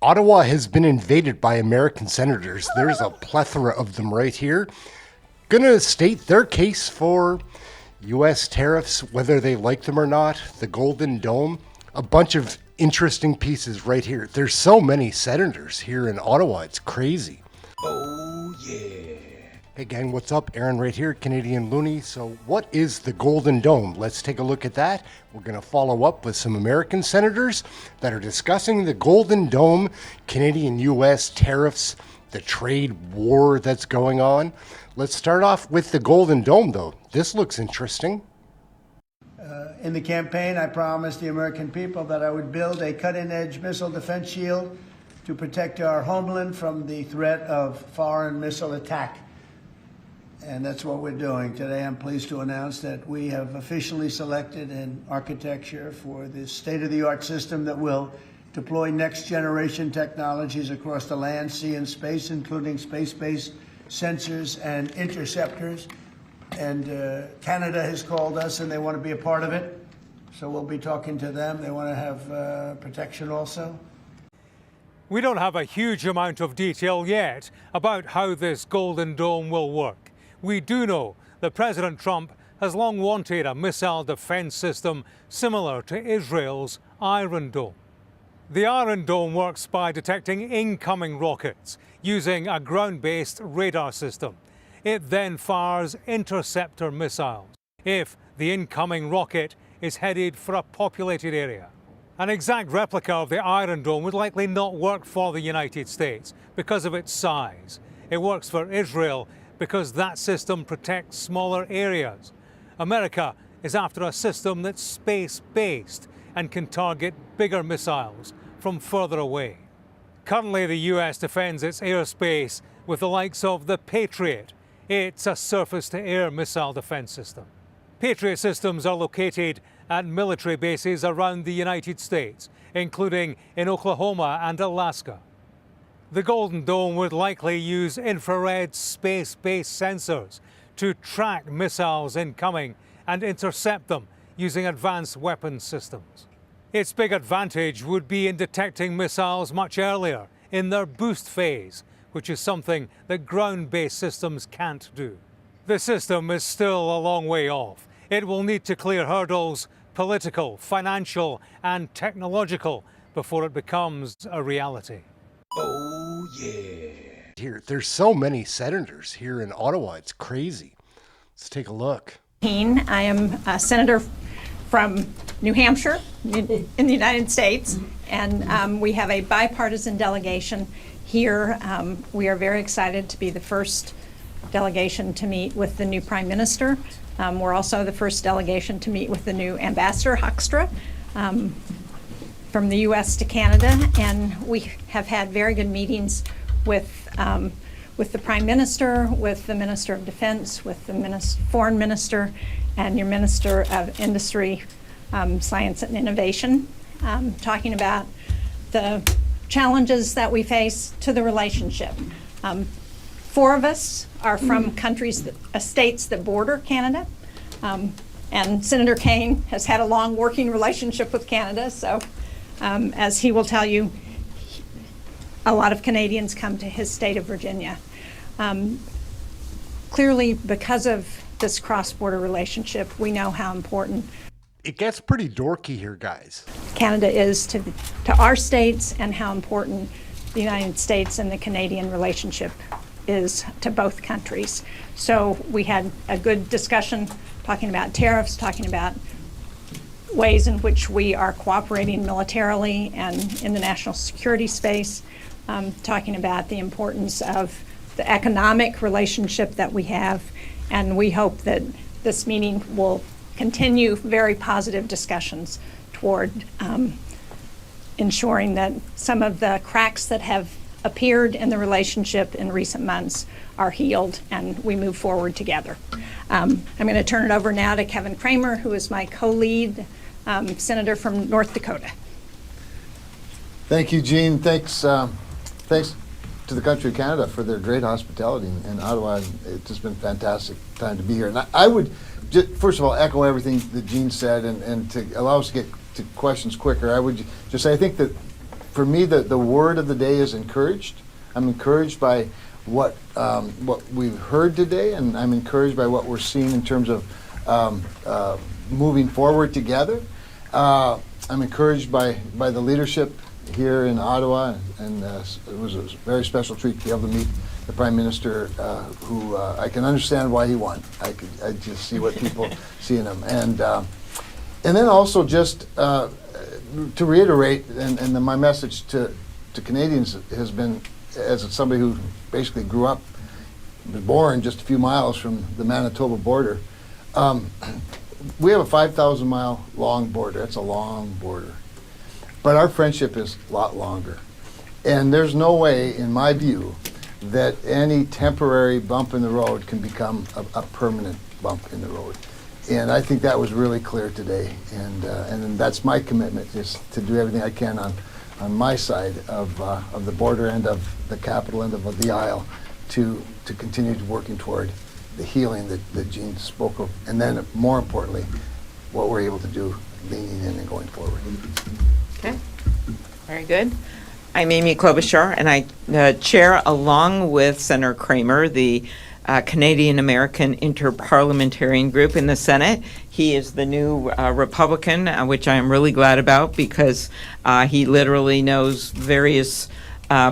Ottawa has been invaded by American senators. There's a plethora of them right here. Gonna state their case for U.S. tariffs, whether they like them or not, the Golden Dome, a bunch of interesting pieces right here. There's so many senators here in Ottawa, it's crazy. Oh, yeah. Hey gang, what's up? Aaron right here, Canadian Looney. So what is the Golden Dome? Let's take a look at that. We're going to follow up with some American senators that are discussing the Golden Dome, Canadian-U.S. tariffs, the trade war that's going on. Let's start off with the Golden Dome, though. This looks interesting. In the campaign, I promised the American people that I would build a cutting-edge missile defense shield to protect our homeland from the threat of foreign missile attack. And that's what we're doing. Today, I'm pleased to announce that we have officially selected an architecture for this state-of-the-art system that will deploy next-generation technologies across the land, sea, and space, including space-based sensors and interceptors. And Canada has called us, and they want to be a part of it. So we'll be talking to them. They want to have protection also. We don't have a huge amount of detail yet about how this Golden Dome will work. We do know that President Trump has long wanted a missile defense system similar to Israel's Iron Dome. The Iron Dome works by detecting incoming rockets using a ground-based radar system. It then fires interceptor missiles if the incoming rocket is headed for a populated area. An exact replica of the Iron Dome would likely not work for the United States because of its size. It works for Israel because that system protects smaller areas. America is after a system that's space-based and can target bigger missiles from further away. Currently, the US defends its airspace with the likes of the Patriot. It's a surface-to-air missile defense system. Patriot systems are located at military bases around the United States, including in Oklahoma and Alaska. The Golden Dome would likely use infrared space-based sensors to track missiles incoming and intercept them using advanced weapons systems. Its big advantage would be in detecting missiles much earlier in their boost phase, which is something that ground-based systems can't do. The system is still a long way off. It will need to clear hurdles, political, financial, and technological, before it becomes a reality. Oh, yeah. Here, there's so many senators here in Ottawa, it's crazy. Let's take a look. I am a senator from New Hampshire in the United States, and we have a bipartisan delegation here. We are very excited to be the first delegation to meet with the new Prime Minister. We're also the first delegation to meet with the new Ambassador Hoekstra from the U.S. to Canada, and we have had very good meetings with the Prime Minister, with the Minister of Defense, with the Foreign Minister, and your Minister of Industry, Science and Innovation, talking about the challenges that we face to the relationship. 4 of us are from countries, states that border Canada, and Senator Kaine has had a long working relationship with Canada, so as he will tell you, a lot of Canadians come to his state of Virginia. Clearly, because of this cross-border relationship, we know how important It gets pretty dorky here, guys. Canada is to our states and how important the United States and the Canadian relationship is to both countries. So we had a good discussion talking about tariffs, talking about ways in which we are cooperating militarily and in the national security space, talking about the importance of the economic relationship that we have, and we hope that this meeting will continue very positive discussions toward ensuring that some of the cracks that have appeared in the relationship in recent months are healed and we move forward together. I'm going to turn it over now to Kevin Cramer, who is my co-lead senator from North Dakota. Thank you, Jean. Thanks to the country of Canada for their great hospitality in Ottawa. It's just been a fantastic time to be here. And I would just, first of all, echo everything that Jean said, and to allow us to get to questions quicker, I would just say I think that for me, the word of the day is encouraged. I'm encouraged by what we've heard today, and I'm encouraged by what we're seeing in terms of moving forward together. I'm encouraged by the leadership here in Ottawa, and it was a very special treat to be able to meet the Prime Minister, who I can understand why he won. I just see what people see in him, and then also just to reiterate, and then my message to Canadians has been, as somebody who basically grew up, was born just a few miles from the Manitoba border. We have a 5,000 mile long border. That's a long border. But our friendship is a lot longer. And there's no way, in my view, that any temporary bump in the road can become a permanent bump in the road. And I think that was really clear today. And that's my commitment, is to do everything I can on my side of the border and of the capital end of the aisle to continue working toward the healing that Jean spoke of, and then more importantly, what we're able to do leaning in and going forward. Okay, very good. I'm Amy Klobuchar, and I chair, along with Senator Kramer, the Canadian-American Interparliamentarian Group in the Senate. He is the new Republican, which I am really glad about, because he literally knows various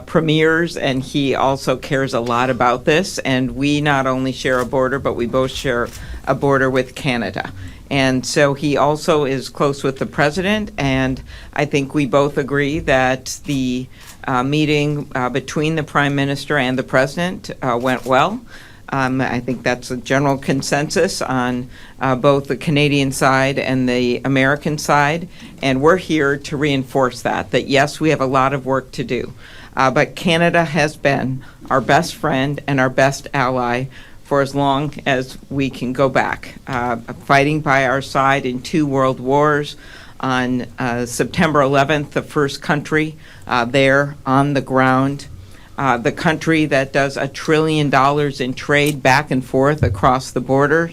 premiers, and he also cares a lot about this. And we not only share a border, but we both share a border with Canada. And so he also is close with the president, and I think we both agree that the meeting between the Prime Minister and the president went well. I think that's a general consensus on both the Canadian side and the American side, and we're here to reinforce that yes, we have a lot of work to do, but Canada has been our best friend and our best ally for as long as we can go back, fighting by our side in 2 world wars. On September 11th, the first country there on the ground, the country that does $1 trillion in trade back and forth across the border,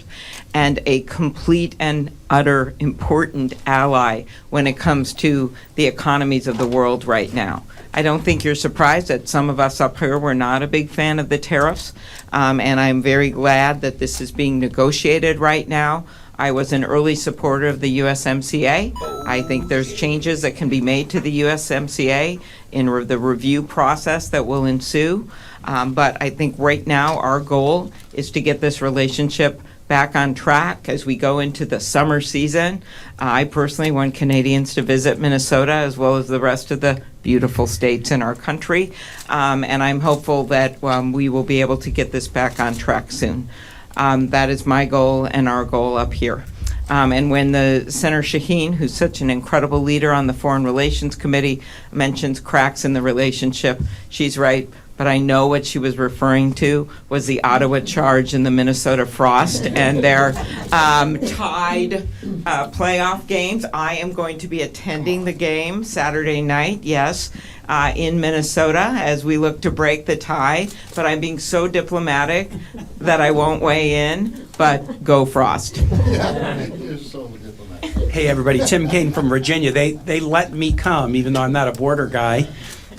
and a complete and utter important ally when it comes to the economies of the world right now. I don't think you're surprised that some of us up here were not a big fan of the tariffs, and I'm very glad that this is being negotiated right now. I was an early supporter of the USMCA. I think there's changes that can be made to the USMCA in the review process that will ensue. But I think right now our goal is to get this relationship back on track as we go into the summer season. I personally want Canadians to visit Minnesota as well as the rest of the beautiful states in our country. And I'm hopeful that we will be able to get this back on track soon. That is my goal and our goal up here. And when the Senator Shaheen, who's such an incredible leader on the Foreign Relations Committee, mentions cracks in the relationship, she's right. But I know what she was referring to was the Ottawa Charge and the Minnesota Frost and their tied playoff games. I am going to be attending the game Saturday night, yes, in Minnesota as we look to break the tie. But I'm being so diplomatic that I won't weigh in, but go Frost. You're so diplomatic. Hey everybody, Tim Kane from Virginia. They let me come, even though I'm not a border guy.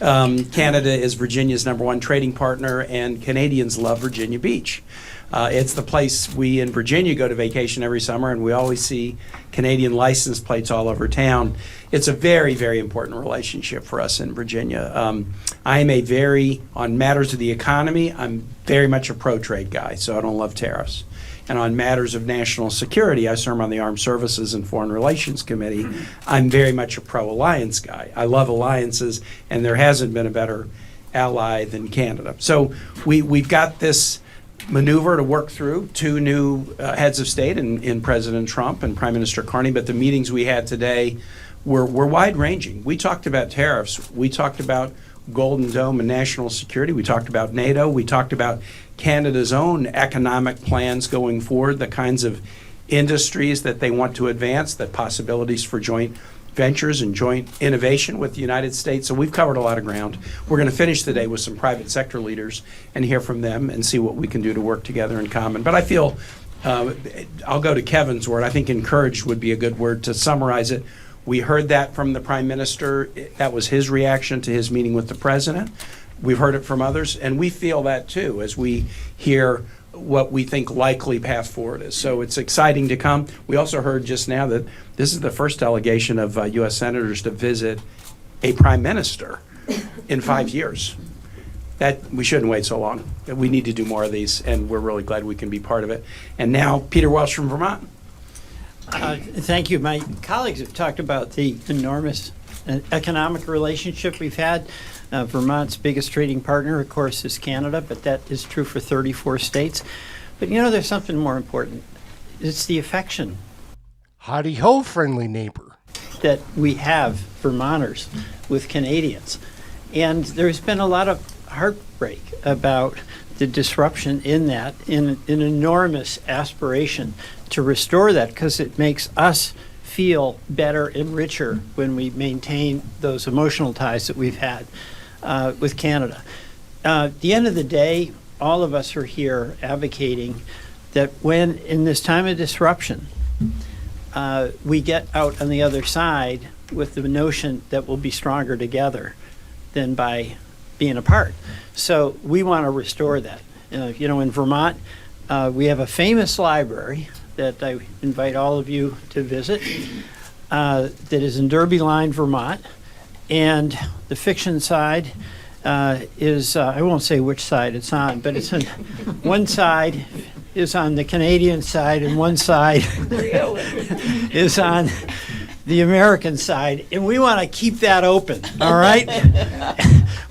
Canada is Virginia's #1 trading partner, and Canadians love Virginia Beach. It's the place we in Virginia go to vacation every summer, and we always see Canadian license plates all over town. It's a very, very important relationship for us in Virginia. I am on matters of the economy, I'm very much a pro-trade guy, so I don't love tariffs. And on matters of national security, I serve on the Armed Services and Foreign Relations Committee. I'm very much a pro-alliance guy. I love alliances, and there hasn't been a better ally than Canada. So we've got this maneuver to work through, 2 new heads of state in President Trump and Prime Minister Carney, but the meetings we had today were wide-ranging. We talked about tariffs. We talked about Golden Dome and national security. We talked about NATO. We talked about Canada's own economic plans going forward, the kinds of industries that they want to advance, the possibilities for joint ventures and joint innovation with the United States. So we've covered a lot of ground. We're going to finish the day with some private sector leaders and hear from them and see what we can do to work together in common. But I feel, I'll go to Kevin's word, I think encouraged would be a good word to summarize it. We heard that from the Prime Minister. That was his reaction to his meeting with the President. We've heard it from others, and we feel that too as we hear what we think likely path forward is. So it's exciting to come. We also heard just now that this is the first delegation of U.S. senators to visit a prime minister in 5 years. That we shouldn't wait so long. We need to do more of these, and we're really glad we can be part of it. And now, Peter Welsh from Vermont. Thank you. My colleagues have talked about the enormous economic relationship we've had. Vermont's biggest trading partner, of course, is Canada, but that is true for 34 states. But you know, there's something more important. It's the affection Howdy ho, friendly neighbor. that we have, Vermonters, with Canadians. And there's been a lot of heartbreak about the disruption in that, in an enormous aspiration to restore that, because it makes us feel better and richer when we maintain those emotional ties that we've had with Canada. At the end of the day, all of us are here advocating that when, in this time of disruption, we get out on the other side with the notion that we'll be stronger together than by being apart. So we want to restore that. You know, in Vermont, we have a famous library that I invite all of you to visit that is in Derby Line, Vermont. And the fiction side is, I won't say which side it's on, but it's on one side is on the Canadian side and one side is on the American side. And we want to keep that open, all right?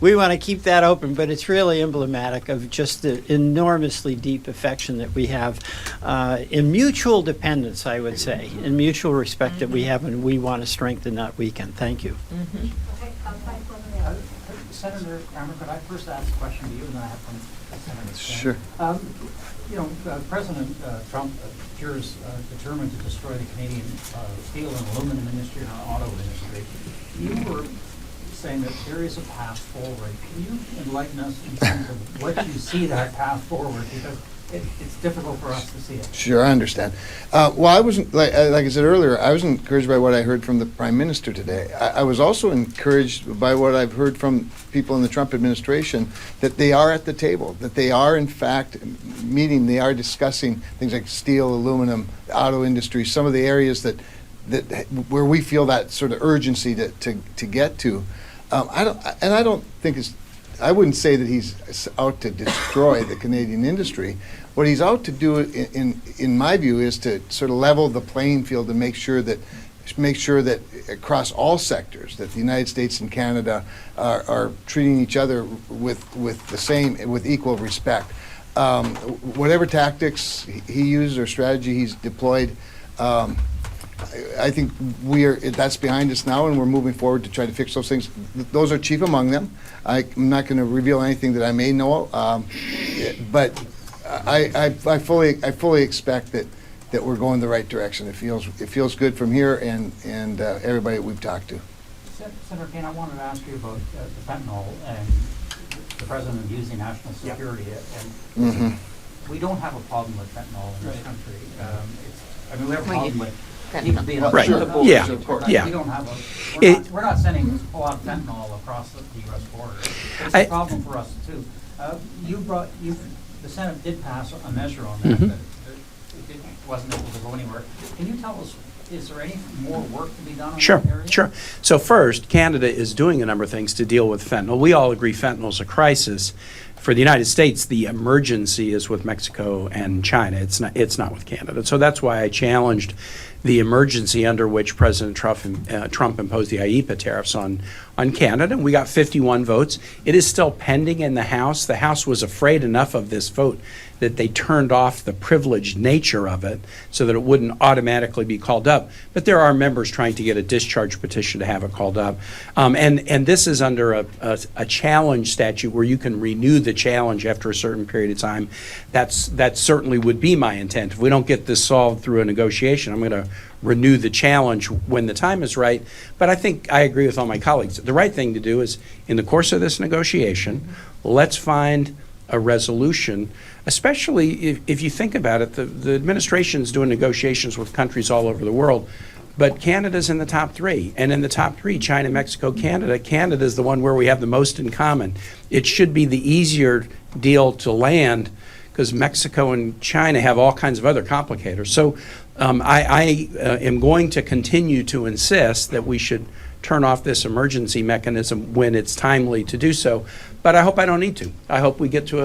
We want to keep that open, but it's really emblematic of just the enormously deep affection that we have in mutual dependence, I would say, in mutual respect that we have, and we want to strengthen, not weaken. Thank you. Senator Kramer, could I first ask a question to you, and then I have one to Senator Stan? Sure. You know, President Trump appears determined to destroy the Canadian steel and aluminum industry and our auto industry. You were saying that there is a path forward. Can you enlighten us in terms of what you see that path forward? Because it's difficult for us to see it. Sure, I understand. Well, I wasn't, like I said earlier, I was encouraged by what I heard from the Prime Minister today. I was also encouraged by what I've heard from people in the Trump administration, that they are at the table, that they are in fact meeting, they are discussing things like steel, aluminum, the auto industry, some of the areas that where we feel that sort of urgency to get to. I don't think I wouldn't say that he's out to destroy the Canadian industry. What he's out to do, in my view, is to sort of level the playing field and make sure that across all sectors that the United States and Canada are treating each other with equal respect. Whatever tactics he uses or strategy he's deployed, I think that's behind us now, and we're moving forward to try to fix those things. Those are chief among them. I'm not going to reveal anything that I may know, but I fully expect that we're going the right direction. It feels good from here, and everybody that we've talked to. Senator Kane, I wanted to ask you about the fentanyl and the president using national security. And we don't have a problem with fentanyl in this country. We have a problem with people being Right. Sure. Yeah. Yeah. We don't have we're not sending a lot of fentanyl across the U.S. border. It's a problem for us too. The Senate did pass a measure on that, that it wasn't able to go anywhere. Can you tell us, is there any more work to be done on that area? Sure. So first, Canada is doing a number of things to deal with fentanyl. We all agree fentanyl is a crisis. For the United States, the emergency is with Mexico and China. It's not with Canada. So that's why I challenged the emergency under which President Trump imposed the IEPA tariffs on Canada. And we got 51 votes. It is still pending in the House. The House was afraid enough of this vote that they turned off the privileged nature of it so that it wouldn't automatically be called up. But there are members trying to get a discharge petition to have it called up. And this is under a challenge statute where you can renew the challenge after a certain period of time. That certainly would be my intent. If we don't get this solved through a negotiation, I'm going to renew the challenge when the time is right. But I think I agree with all my colleagues. The right thing to do is, in the course of this negotiation, let's find a resolution, especially if you think about it, the administration is doing negotiations with countries all over the world. But Canada's in the top three. And in the top three, China, Mexico, Canada, Canada's the one where we have the most in common. It should be the easier deal to land because Mexico and China have all kinds of other complicators. So I am going to continue to insist that we should turn off this emergency mechanism when it's timely to do so. But I hope I don't need to. I hope we get to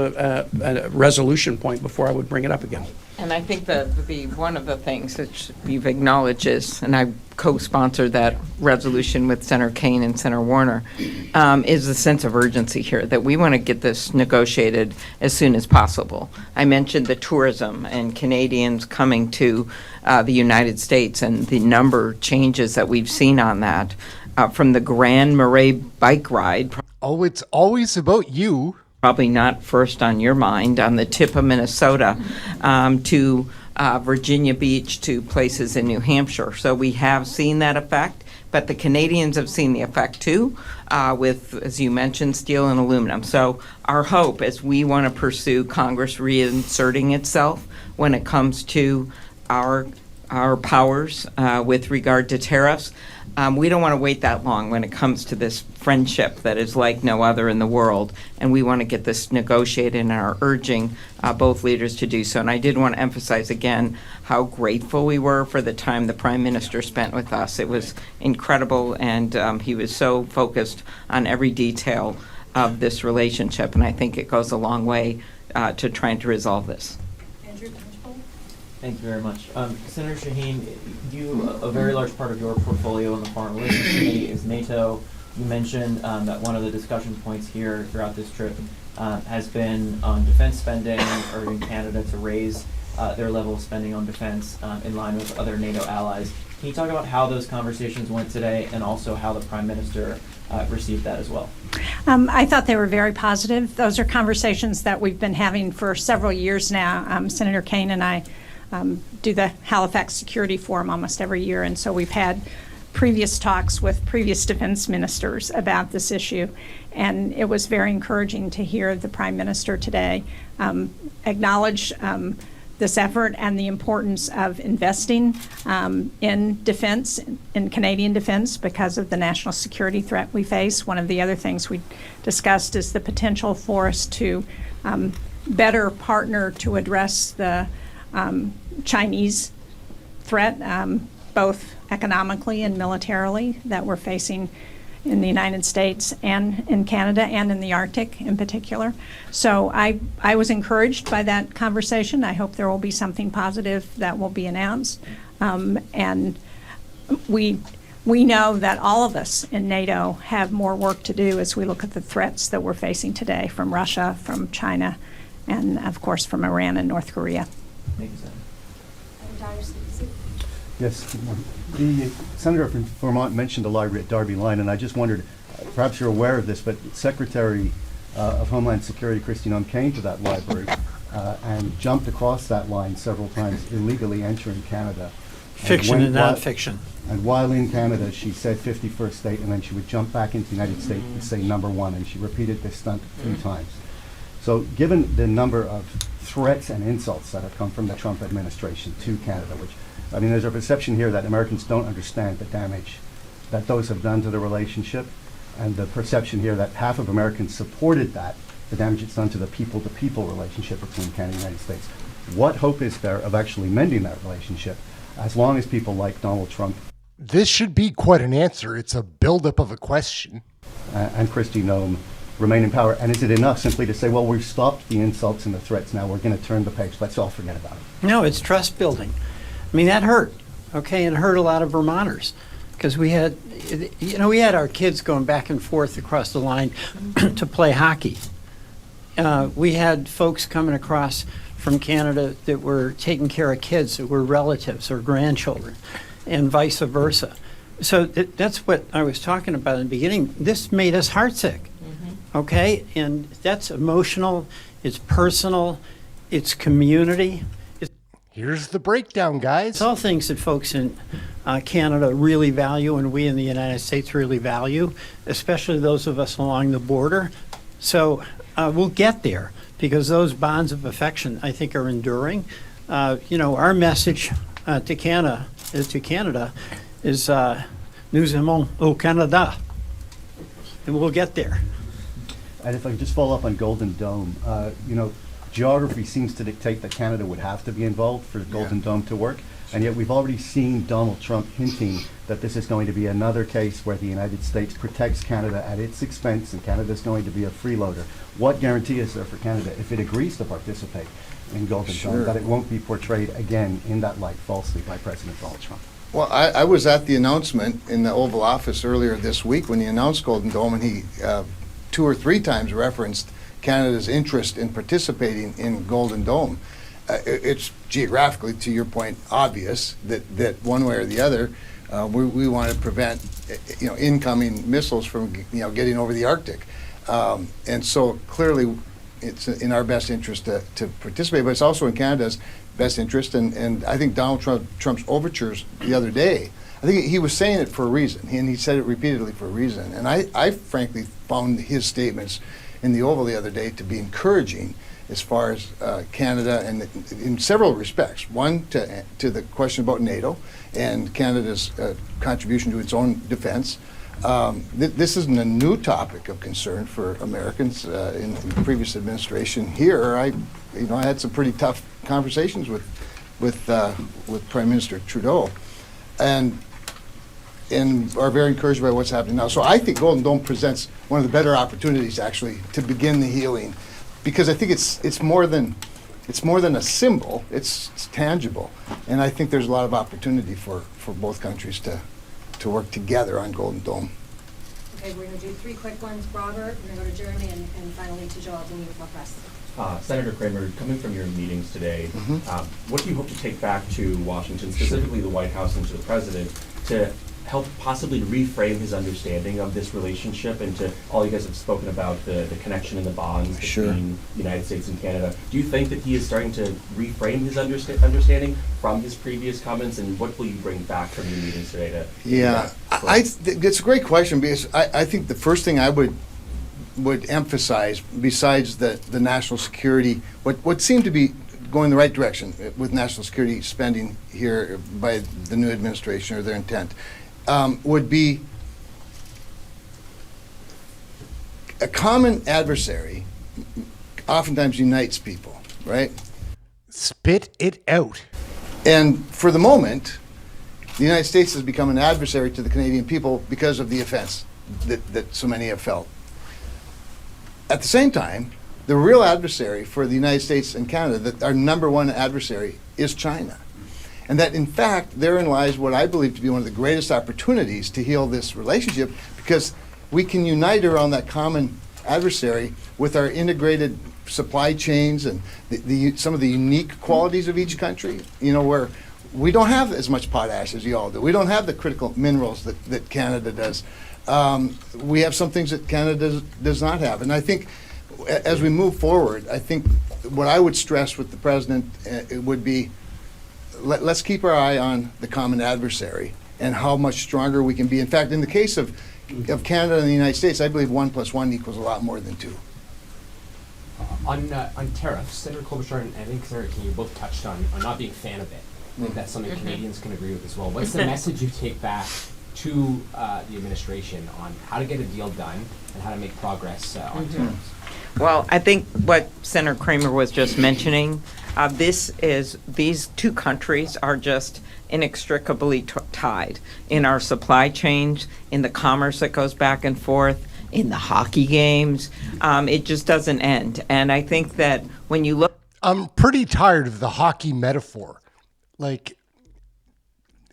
a resolution point before I would bring it up again. And I think the one of the things that you've acknowledged is, and I co-sponsored that resolution with Senator Kaine and Senator Warner, is the sense of urgency here, that we want to get this negotiated as soon as possible. I mentioned the tourism and Canadians coming to the United States and the number of changes that we've seen on that, from the Grand Marais bike ride. Oh, it's always about you. Probably not first on your mind, on the tip of Minnesota, to Virginia Beach, to places in New Hampshire. So we have seen that effect, but the Canadians have seen the effect too, with, as you mentioned, steel and aluminum. So our hope is we want to pursue Congress reinserting itself when it comes to our powers with regard to tariffs. We don't want to wait that long when it comes to this friendship that is like no other in the world, and we want to get this negotiated and are urging both leaders to do so. And I did want to emphasize again how grateful we were for the time the Prime Minister spent with us. It was incredible, and he was so focused on every detail of this relationship, and I think it goes a long way to trying to resolve this. Thank you very much. Senator Shaheen, a very large part of your portfolio in the Foreign Relations Committee is NATO. You mentioned that one of the discussion points here throughout this trip has been on defense spending, urging Canada to raise their level of spending on defense in line with other NATO allies. Can you talk about how those conversations went today and also how the Prime Minister received that as well? I thought they were very positive. Those are conversations that we've been having for several years now. Senator Kaine and I do the Halifax Security Forum almost every year, and so we've had previous talks with previous defense ministers about this issue, and it was very encouraging to hear the Prime Minister today acknowledge this effort and the importance of investing in defense, in Canadian defense, because of the national security threat we face. One of the other things we discussed is the potential for us to better partner to address the Chinese threat, both economically and militarily, that we're facing in the United States and in Canada and in the Arctic in particular. So I was encouraged by that conversation. I hope there will be something positive that will be announced. And we know that all of us in NATO have more work to do as we look at the threats that we're facing today from Russia, from China, and of course from Iran and North Korea. Thank you, Senator. Yes, the senator from Vermont mentioned the library at Darby Line, and I just wondered, perhaps you're aware of this, but Secretary of Homeland Security Kristi Noem came to that library and jumped across that line several times, illegally entering Canada. Fiction and nonfiction. And while in Canada, she said 51st state, and then she would jump back into the United States and say #1, and she repeated this stunt 3 times. So given the number of threats and insults that have come from the Trump administration to Canada, which, I mean, there's a perception here that Americans don't understand the damage that those have done to the relationship, and the perception here that half of Americans supported that, the damage it's done to the people-to-people relationship between Canada and the United States. What hope is there of actually mending that relationship as long as people like Donald Trump? This should be quite an answer. It's a buildup of a question. And Kristi Noem remain in power? And is it enough simply to say, well, we've stopped the insults and the threats, now we're going to turn the page, let's all forget about it? No, it's trust building. I mean, that hurt, okay, and hurt a lot of Vermonters, because we had our kids going back and forth across the line to play hockey. We had folks coming across from Canada that were taking care of kids that were relatives or grandchildren, and vice versa. So that's what I was talking about in the beginning. This made us heartsick, okay? And that's emotional, it's personal, it's community. Here's the breakdown, guys. It's all things that folks in Canada really value, and we in the United States really value, especially those of us along the border. So we'll get there, because those bonds of affection, I think, are enduring. Our message to Canada is nous aimons au Canada. And we'll get there. And if I could just follow up on Golden Dome, you know, geography seems to dictate that Canada would have to be involved for the Golden Dome to work, and yet we've already seen Donald Trump hinting that this is going to be another case where the United States protects Canada at its expense, and Canada's going to be a freeloader. What guarantee is there for Canada, if it agrees to participate in Golden Dome, that it won't be portrayed again in that light falsely by President Donald Trump? Well, I was at the announcement in the Oval Office earlier this week when he announced Golden Dome, and he 2 or 3 times referenced Canada's interest in participating in Golden Dome. It's geographically, to your point, obvious that one way or the other, we want to prevent, you know, incoming missiles from, you know, getting over the Arctic, and so clearly, it's in our best interest to participate, but it's also in Canada's best interest. And I think Donald Trump's overtures the other day, I think he was saying it for a reason, and he said it repeatedly for a reason. And I frankly found his statements in the Oval the other day to be encouraging as far as Canada, and in several respects. One, to the question about NATO and Canada's contribution to its own defense. This isn't a new topic of concern for Americans. In the previous administration here, I had some pretty tough conversations with Prime Minister Trudeau, and are very encouraged by what's happening now. So I think Golden Dome presents one of the better opportunities actually to begin the healing, because I think it's more than a symbol. It's tangible, and I think there's a lot of opportunity for both countries to work together on Golden Dome. Okay, we're going to do 3 quick ones. Robert, we're going to go to Jeremy, and finally to Joel Dini with press. Senator Kramer, coming from your meetings today, what do you hope to take back to Washington, specifically the White House and to the President, to help possibly reframe his understanding of this relationship, and to all you guys have spoken about the connection and the bonds between the United States and Canada? Do you think that he is starting to reframe his understanding from his previous comments, and what will you bring back from your meetings today to? Yeah, it's a great question, because I think the first thing I would emphasize, besides the national security, what seemed to be going the right direction with national security spending here by the new administration, or their intent, would be a common adversary oftentimes unites people, right? Spit it out. And for the moment, the United States has become an adversary to the Canadian people because of the offense that so many have felt. At the same time, the real adversary for the United States and Canada, that our number one adversary, is China. And that, in fact, therein lies what I believe to be one of the greatest opportunities to heal this relationship, because we can unite around that common adversary with our integrated supply chains and some of the unique qualities of each country, where we don't have as much potash as you all do. We don't have the critical minerals that Canada does. We have some things that Canada does not have. And I think as we move forward, I think what I would stress with the President would be, let's keep our eye on the common adversary and how much stronger we can be. In fact, in the case of Canada and the United States, I believe 1 + 1 equals a lot more than 2. On tariffs, Senator Klobuchar and I think Senator King, you both touched on not being a fan of it. I think that's something Canadians can agree with as well. What's the message you take back to the administration on how to get a deal done and how to make progress on tariffs? Well, I think what Senator Kramer was just mentioning, these two countries are just inextricably tied in our supply chains, in the commerce that goes back and forth, in the hockey games. It just doesn't end. And I think that when you look... I'm pretty tired of the hockey metaphor. Like,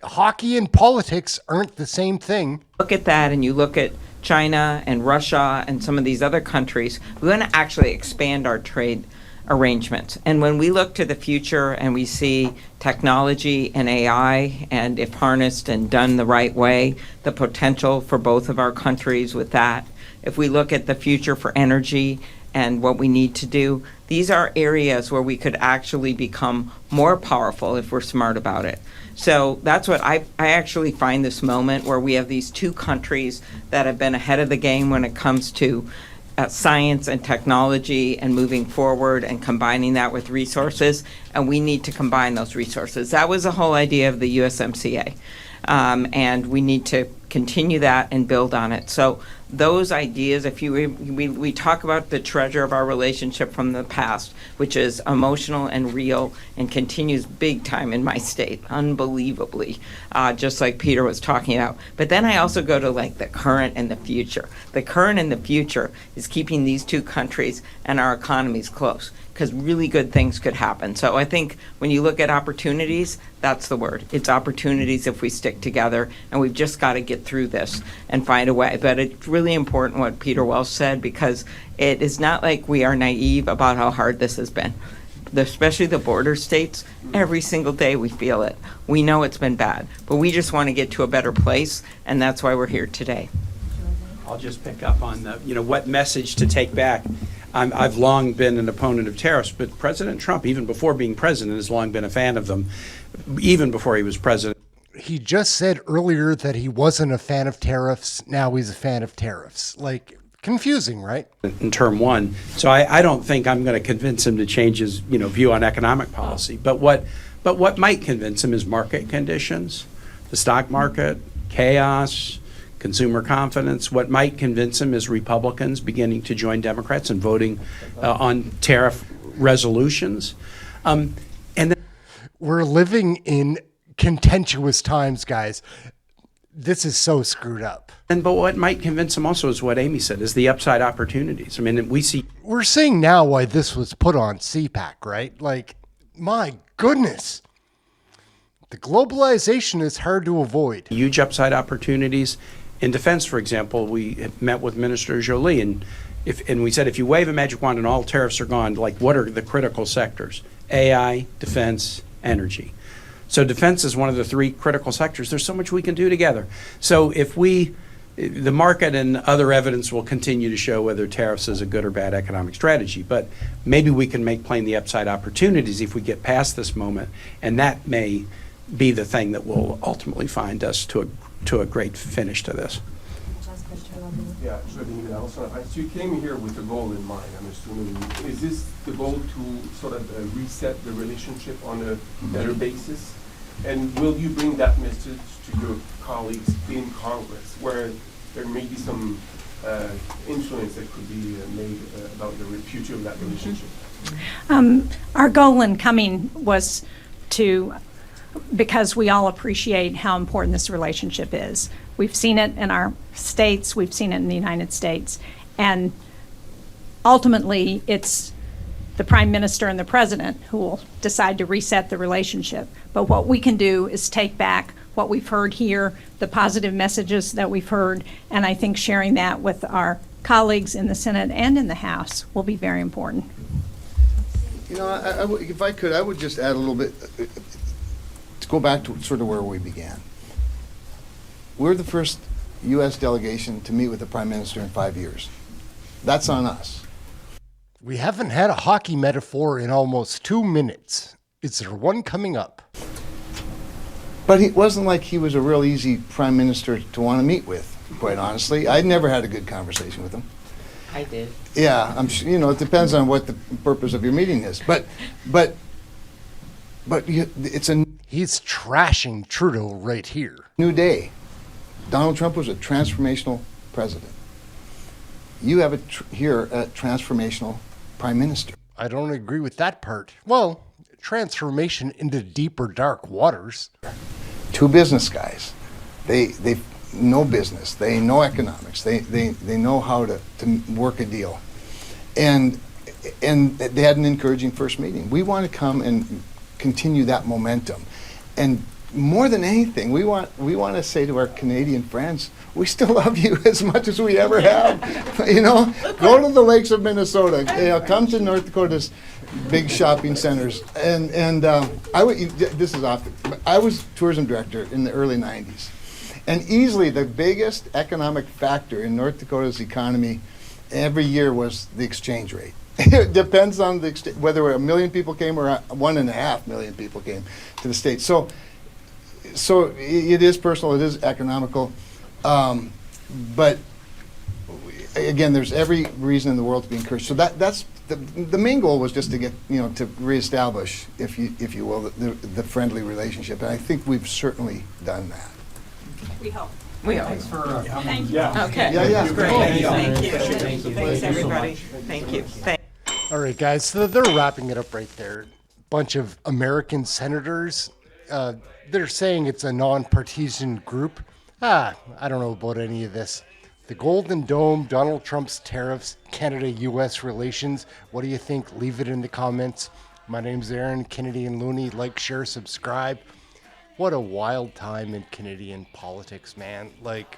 hockey and politics aren't the same thing. Look at that, and you look at China and Russia and some of these other countries, we want to actually expand our trade arrangements. And when we look to the future and we see technology and AI, and if harnessed and done the right way, the potential for both of our countries with that, if we look at the future for energy and what we need to do, these are areas where we could actually become more powerful if we're smart about it. So that's what I actually find this moment where we have these two countries that have been ahead of the game when it comes to science and technology and moving forward and combining that with resources, and we need to combine those resources. That was the whole idea of the USMCA. and we need to continue that and build on it. So those ideas, if you we talk about the treasure of our relationship from the past, which is emotional and real and continues big time in my state, unbelievably, just like Peter was talking about. But then I also go to like the current and the future. The current and the future is keeping these two countries and our economies close, because really good things could happen. So I think when you look at opportunities, that's the word. It's opportunities if we stick together, and we've just got to get through this and find a way. But it's really important what Peter Welsh said, because it is not like we are naive about how hard this has been. Especially the border states, every single day we feel it. We know it's been bad, but we just want to get to a better place, and that's why we're here today. I'll just pick up on the, what message to take back. I've long been an opponent of tariffs, but President Trump, even before being president, has long been a fan of them, even before he was president. He just said earlier that he wasn't a fan of tariffs. Now he's a fan of tariffs. Like, confusing, right? In term one. So I don't think I'm going to convince him to change his, view on economic policy. But what might convince him is market conditions, the stock market, chaos, consumer confidence. What might convince him is Republicans beginning to join Democrats and voting on tariff resolutions. And then we're living in contentious times, guys. This is so screwed up. But what might convince him also is what Amy said, is the upside opportunities. I mean, we're seeing now why this was put on Cpac, right? Like, my goodness. The globalization is hard to avoid. Huge upside opportunities. In defense, for example, we met with Minister Jolie, and we said, if you wave a magic wand and all tariffs are gone, like, what are the critical sectors? AI, defense, energy. So defense is one of the three critical sectors. There's so much we can do together. So if the market and other evidence will continue to show whether tariffs is a good or bad economic strategy, but maybe we can make plain the upside opportunities if we get past this moment, and that may be the thing that will ultimately find us to a great finish to this. Yeah, also, as you came here with a goal in mind, I'm assuming, is this the goal to sort of reset the relationship on a better basis? And will you bring that message to your colleagues in Congress, where there may be some influence that could be made about the future of that relationship? Our goal in coming was because we all appreciate how important this relationship is. We've seen it in our states, we've seen it in the United States, and ultimately it's the Prime Minister and the President who will decide to reset the relationship. But what we can do is take back what we've heard here, the positive messages that we've heard, and I think sharing that with our colleagues in the Senate and in the House will be very important. If I could, I would just add a little bit, to go back to sort of where we began. We're the first U.S. delegation to meet with the Prime Minister in 5 years. That's on us. We haven't had a hockey metaphor in almost 2 minutes. Is there one coming up? But it wasn't like he was a real easy Prime Minister to want to meet with, quite honestly. I'd never had a good conversation with him. I did. Yeah, I'm sure, it depends on what the purpose of your meeting is. But it's a... He's trashing Trudeau right here. New day. Donald Trump was a transformational president. You have here a transformational Prime Minister. I don't agree with that part. Well, transformation into deeper, dark waters. Two business guys. They know business. They know economics. They know how to work a deal. And they had an encouraging first meeting. We want to come and continue that momentum. And more than anything, we want to say to our Canadian friends, we still love you as much as we ever have. Go to the lakes of Minnesota. Come to North Dakota's big shopping centers. And this is off. I was tourism director in the early '90s, and easily the biggest economic factor in North Dakota's economy every year was the exchange rate. It depends on whether 1 million people came or 1.5 million people came to the States. So it is personal, it is economical, but again, there's every reason in the world to be encouraged. So that's the main goal was just to get to reestablish, if you will, the friendly relationship, and I think we've certainly done that. We hope. We hope. Thanks for coming. Thank you. Yeah. Okay. Yeah, Great. great. Thank you. Thank you. Thanks, Thank you so everybody. much. Thank you. All right, guys, so they're wrapping it up right there. Bunch of American senators. They're saying it's a non-partisan group. I don't know about any of this. The Golden Dome, Donald Trump's tariffs, Canada-U.S. relations. What do you think? Leave it in the comments. My name's Aaron, Canadian Looney. Like, share, subscribe. What a wild time in Canadian politics, man. Like,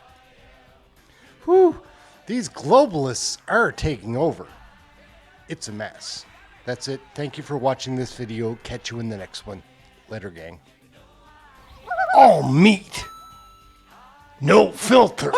whew, these globalists are taking over. It's a mess. That's it. Thank you for watching this video. Catch you in the next one. Later, gang. All meat. No filter.